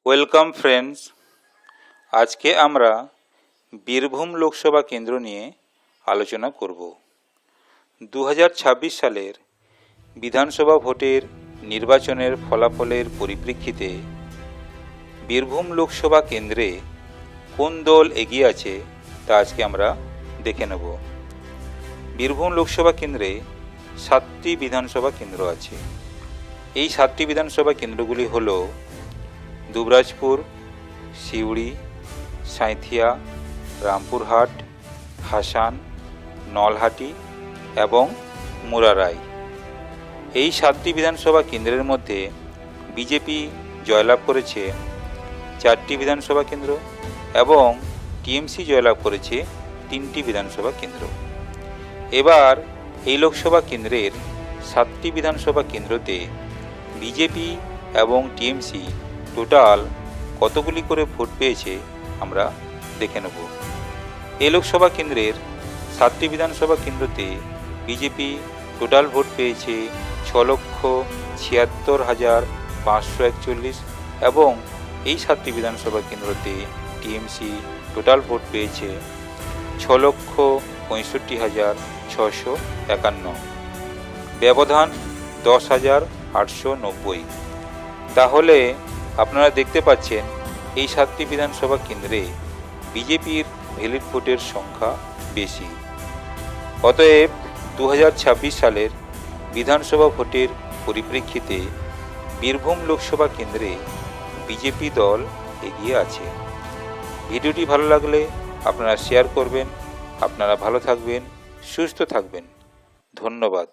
Welcome friends, আজকে আমরা বীরভূম লোকসভা কেন্দ্র নিয়ে আলোচনা করব। 2026 সালের বিধানসভা ভোটের নির্বাচনের ফলাফলের পরিপ্রেক্ষিতে বীরভূম লোকসভা কেন্দ্রে কোন দল এগিয়ে আছে তা আজকে আমরা দেখে নেব। বীরভূম লোকসভা কেন্দ্রে 7টি বিধানসভা কেন্দ্র আছে। এই 7টি বিধানসভা কেন্দ্রগুলি হল দুবরাজপুর, সিউড়ি, সাঁইথিয়া, রামপুরহাট, হাসান, নলহাটি এবং মুরারাই। এই 7টি বিধানসভা কেন্দ্রের মধ্যে বিজেপি জয়লাভ করেছে 4টি বিধানসভা কেন্দ্র এবং টিএমসি জয়লাভ করেছে 3টি বিধানসভা কেন্দ্র। এবার এই লোকসভা কেন্দ্রের 7টি বিধানসভা কেন্দ্রতে বিজেপি এবং টিএমসি টোটাল কতগুলি করে ভোট পেয়েছে আমরা দেখে নেব। এই লোকসভা কেন্দ্রের 7টি বিধানসভা কেন্দ্রতে বিজেপি টোটাল ভোট পেয়েছে 6,76,541 এবং এই 7টি বিধানসভা কেন্দ্রতে টিএমসি টোটাল ভোট পেয়েছে 6,65,651। ব্যবধান 10,890। তাহলে আপনারা দেখতে পাচ্ছেন এই 7টি বিধানসভা কেন্দ্রে বিজেপির ভ্যালিড ভোটের সংখ্যা বেশি। অতএব 2026 সালের বিধানসভা ভোটের পরিপ্রেক্ষিতে বীরভূম লোকসভা কেন্দ্রে বিজেপি দল এগিয়ে আছে। ভিডিওটি ভালো লাগলে আপনারা শেয়ার করবেন। আপনারা ভালো থাকবেন, সুস্থ থাকবেন। ধন্যবাদ।